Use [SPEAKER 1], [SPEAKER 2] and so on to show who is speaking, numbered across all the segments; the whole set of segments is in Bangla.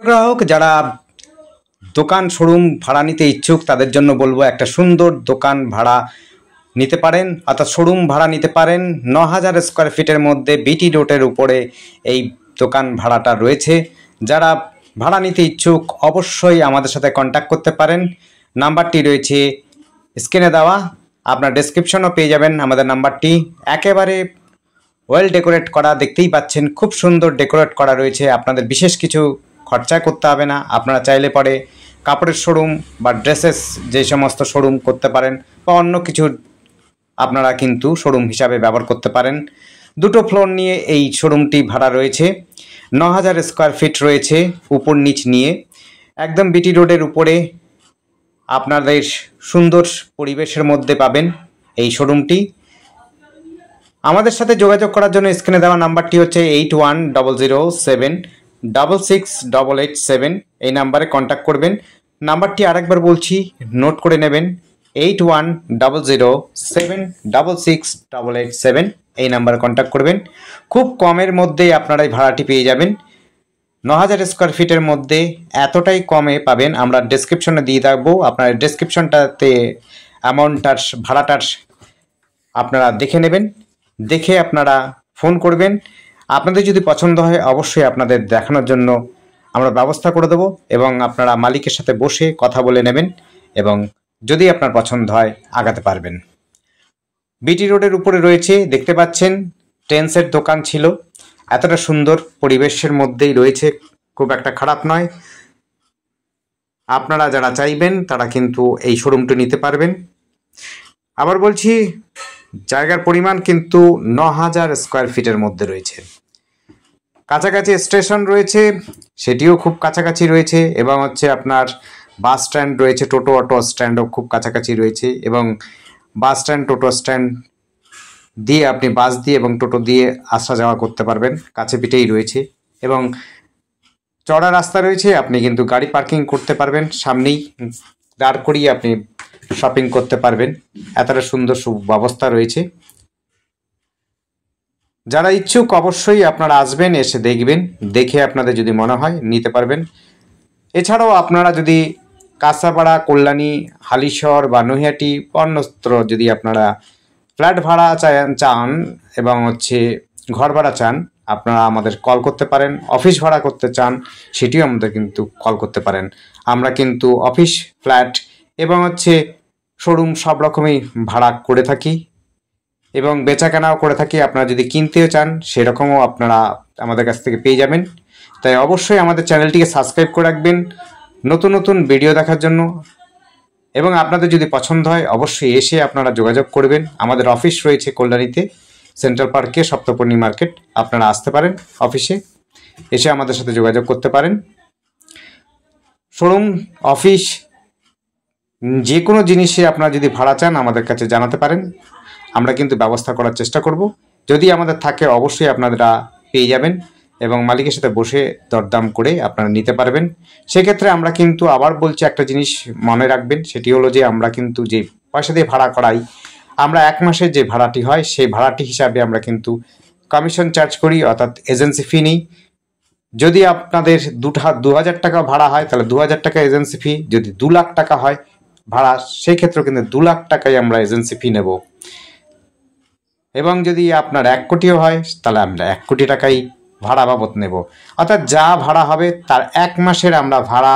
[SPEAKER 1] গ্রাহক যারা দোকান শোরুম ভাড়া নিতে ইচ্ছুক তাদের জন্য বলবো একটা সুন্দর দোকান ভাড়া নিতে পারেন, অর্থাৎ শোরুম ভাড়া নিতে পারেন। ৯,০০০ স্কোয়ার ফিটের মধ্যে বিটি রোডের উপরে এই দোকান ভাড়াটা রয়েছে। যারা ভাড়া নিতে ইচ্ছুক অবশ্যই আমাদের সাথে কন্ট্যাক্ট করতে পারেন। নাম্বারটি রয়েছে স্ক্রিনে দেওয়া, আপনার ডেসক্রিপশনও পেয়ে যাবেন আমাদের নাম্বারটি। একেবারে ওয়েল ডেকোরেট করা, দেখতেই পাচ্ছেন খুব সুন্দর ডেকোরেট করা রয়েছে। আপনাদের বিশেষ কিছু খরচা করতে হবে না। আপনারা চাইলে পরে কাপড়ের শোরুম বা ড্রেসেস যে সমস্ত শোরুম করতে পারেন বা অন্য কিছু আপনারা কিন্তু শোরুম হিসাবে ব্যবহার করতে পারেন। দুটো ফ্লোর নিয়ে এই শোরুমটি ভাড়া রয়েছে। ৯,০০০ স্কোয়ার ফিট রয়েছে উপর নিচ নিয়ে, একদম বিটি রোডের উপরে আপনাদের সুন্দর পরিবেশের মধ্যে পাবেন এই শোরুমটি। আমাদের সাথে যোগাযোগ করার জন্য স্ক্রিনে দেওয়া নাম্বারটি হচ্ছে 8100766887। এই নাম্বারে কন্ট্যাক্ট করবেন। নাম্বারটি আরেকবার বলছি, নোট করে নেবেন, 8100766887। এই নাম্বারে কন্ট্যাক্ট করবেন। খুব কমের মধ্যেই আপনারা এই ভাড়াটি পেয়ে যাবেন। ৯,০০০ স্কোয়ার ফিটের মধ্যে এতটাই কমে পাবেন। আমরা ডেসক্রিপশনে দিয়ে থাকবো, আপনার ডেসক্রিপশনটাতে অ্যামাউন্টটার ভাড়াটার আপনারা দেখে নেবেন। দেখে আপনারা ফোন করবেন। আপনাদের যদি পছন্দ হয় অবশ্যই আপনাদের দেখানোর জন্য আমরা ব্যবস্থা করে দেবো এবং আপনারা মালিকের সাথে বসে কথা বলে নেবেন এবং যদি আপনার পছন্দ হয় আগাতে পারবেন। বিটি রোডের উপরে রয়েছে, দেখতে পাচ্ছেন টেন্সের দোকান ছিল। এতটা সুন্দর পরিবেশের মধ্যেই রয়েছে, খুব একটা খারাপ নয়। আপনারা যারা চাইবেন তারা কিন্তু এই শোরুমটি নিতে পারবেন। আবার বলছি, জায়গার পরিমাণ কিন্তু ৯,০০০ স্কোয়ার ফিটের মধ্যে রয়েছে। কাছাকাছি স্টেশন রয়েছে, সেটিও খুব কাছাকাছি রয়েছে, এবং হচ্ছে আপনার বাস স্ট্যান্ড রয়েছে, টোটো অটো স্ট্যান্ডও খুব কাছাকাছি রয়েছে। এবং বাস স্ট্যান্ড টোটো স্ট্যান্ড দিয়ে আপনি বাস দিয়ে এবং টোটো দিয়ে আসা যাওয়া করতে পারবেন, কাছে পিঠেই রয়েছে। এবং চড়া রাস্তা রয়েছে, আপনি কিন্তু গাড়ি পার্কিং করতে পারবেন, সামনেই দাঁড় করিয়ে আপনি শপিং করতে পারবেন। এতটা সুন্দর সুব্যবস্থা রয়েছে। যারা ইচ্ছুক অবশ্যই আপনারা আসবেন, এসে দেখবেন, দেখে আপনাদের যদি মনে হয় নিতে পারবেন। এছাড়াও আপনারা যদি কাঁচাপাড়া, কল্যাণী, হালিশহর বা নৈহাটি অন্যত্র যদি আপনারা ফ্ল্যাট ভাড়া চান এবং হচ্ছে ঘর ভাড়া চান, আপনারা আমাদের কল করতে পারেন। অফিস ভাড়া করতে চান সেটিও আমাদের কিন্তু কল করতে পারেন। আমরা কিন্তু অফিস, ফ্ল্যাট এবং হচ্ছে শোরুম সব রকমই ভাড়া করে থাকি এবং বেচাকেনাও করে থাকি। আপনারা যদি কিনতেও চান সেরকমও আপনারা আমাদের কাছ থেকে পেয়ে যাবেন। তাই অবশ্যই আমাদের চ্যানেলটিকে সাবস্ক্রাইব করে রাখবেন নতুন নতুন ভিডিও দেখার জন্য। এবং আপনাদের যদি পছন্দ হয় অবশ্যই এসে আপনারা যোগাযোগ করবেন। আমাদের অফিস রয়েছে কল্যাণীতে, সেন্ট্রাল পার্কে, সপ্তপর্ণী মার্কেট। আপনারা আসতে পারেন অফিসে, এসে আমাদের সাথে যোগাযোগ করতে পারেন। শোরুম, অফিস, যে কোনো জিনিসে আপনারা যদি ভাড়া চান আমাদের কাছে জানাতে পারেন, আমরা কিন্তু ব্যবস্থা করার চেষ্টা করব। যদি আমাদের থাকে অবশ্যই আপনারা পেয়ে যাবেন এবং মালিকের সাথে বসে দরদাম করে আপনারা নিতে পারবেন। সেক্ষেত্রে আমরা কিন্তু আবার বলছি, একটা জিনিস মনে রাখবেন, সেটি হলো যে আমরা কিন্তু যে পয়সা দিয়ে ভাড়া করাই, আমরা এক মাসের যে ভাড়াটি হয় সেই ভাড়াটি হিসাবে আমরা কিন্তু কমিশন চার্জ করি, অর্থাৎ এজেন্সি ফি নিই। যদি আপনাদের ২,০০০ টাকা ভাড়া হয় তাহলে ২,০০০ টাকা এজেন্সি ফি। যদি ২,০০,০০০ টাকা হয় ভাড়া, সেই ক্ষেত্রেও কিন্তু ২,০০,০০০ টাকাই আমরা এজেন্সি ফি নেব। এবং যদি আপনার ১ কোটিও হয় তাহলে আমরা ১ কোটি টাকাই ভাড়া বাবদ নেব। অর্থাৎ যা ভাড়া হবে তার ১ মাসের আমরা ভাড়া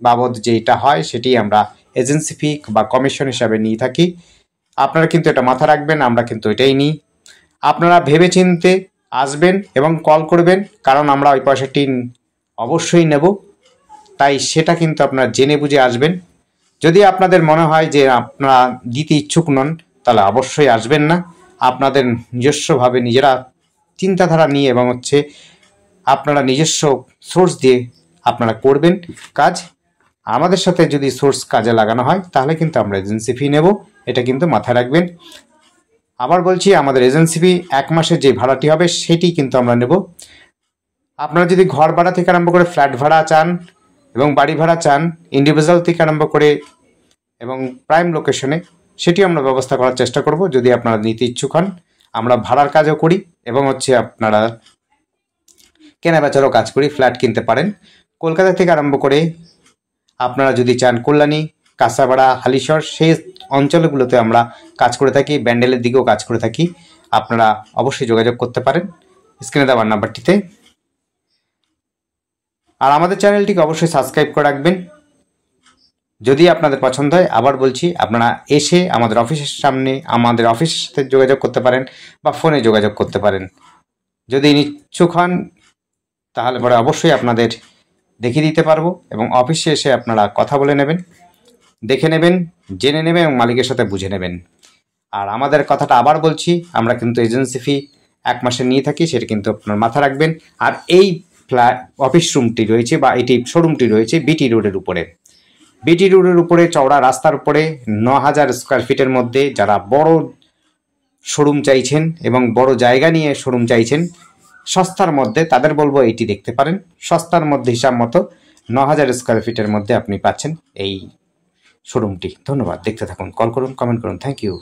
[SPEAKER 1] বাবদ যেটা হয় সেটি আমরা এজেন্সি ফি বা কমিশন হিসাবে নিয়ে থাকি। আপনারা কিন্তু এটা মাথা রাখবেন, আমরা কিন্তু এটাই নিই। আপনারা ভেবেচিন্তে আসবেন এবং কল করবেন, কারণ আমরা ওই পয়সাটি অবশ্যই নেব। তাই সেটা কিন্তু আপনারা জেনে বুঝে আসবেন। যদি আপনাদের মনে হয় যে আপনারা দিতে ইচ্ছুক নন তাহলে অবশ্যই আসবেন না। আপনাদের নিজস্বভাবে নিজেরা চিন্তাধারা নিয়ে এবং হচ্ছে আপনারা নিজস্ব সোর্স দিয়ে আপনারা করবেন কাজ। আমাদের সাথে যদি সোর্স কাজে লাগানো হয় তাহলে কিন্তু আমরা এজেন্সি ফি নেব, এটা কিন্তু মাথায় রাখবেন। আবার বলছি, আমাদের এজেন্সি ফি ১ মাসের যে ভাড়াটি হবে সেটি কিন্তু আমরা নেব। আপনারা যদি ঘর ভাড়া থেকে আরম্ভ করে ফ্ল্যাট ভাড়া চান এবং বাড়ি ভাড়া চান, ইন্ডিভিজুয়াল থেকে আরম্ভ করে এবং প্রাইম লোকেশনে, সেটিও আমরা ব্যবস্থা করার চেষ্টা করব। যদি আপনারা নিতে ইচ্ছুক হন, আমরা ভাড়ার কাজও করি এবং হচ্ছে আপনারা কেনা বেচারও কাজ করি। ফ্ল্যাট কিনতে পারেন, কলকাতা থেকে আরম্ভ করে আপনারা যদি চান কল্যাণী, কাঁচাপাড়া, হালিশহর সেই অঞ্চলগুলোতে আমরা কাজ করে থাকি, ব্যান্ডেলের দিকেও কাজ করে থাকি। আপনারা অবশ্যই যোগাযোগ করতে পারেন স্ক্রিনে দেওয়ার নাম্বারটিতে। আর আমাদের চ্যানেলটিকে অবশ্যই সাবস্ক্রাইব করে রাখবেন। যদি আপনাদের পছন্দ হয়, আবার বলছি, আপনারা এসে আমাদের অফিসের সামনে আমাদের অফিসের সাথে যোগাযোগ করতে পারেন বা ফোনে যোগাযোগ করতে পারেন। যদি ইচ্ছুক হন তাহলে পরে অবশ্যই আপনাদের দেখিয়ে দিতে পারবো এবং অফিসে এসে আপনারা কথা বলে নেবেন, দেখে নেবেন, জেনে নেবেন এবং মালিকের সাথে বুঝে নেবেন। আর আমাদের কথাটা আবার বলছি, আমরা কিন্তু এজেন্সি ফি 1 মাসে নিয়ে থাকি, সেটা কিন্তু আপনার মাথা রাখবেন। আর এই অফিস রুমটি রয়েছে বা এটি শোরুমটি রয়েছে বিটি রোডের উপরে। বিটি রোডের উপরে চওড়া রাস্তার উপরে 9000 স্কোয়ার ফিটের মধ্যে যারা বড় শোরুম চাইছেন এবং বড় জায়গা নিয়ে শোরুম চাইছেন সস্তার মধ্যে, তাদের বলবো এইটি দেখতে পারেন। সস্তার মধ্যে হিসাব মতো 9000 স্কোয়ার ফিটের মধ্যে আপনি পাচ্ছেন এই শোরুমটি। ধন্যবাদ, দেখতে থাকুন, কল করুন, কমেন্ট করুন। Thank you.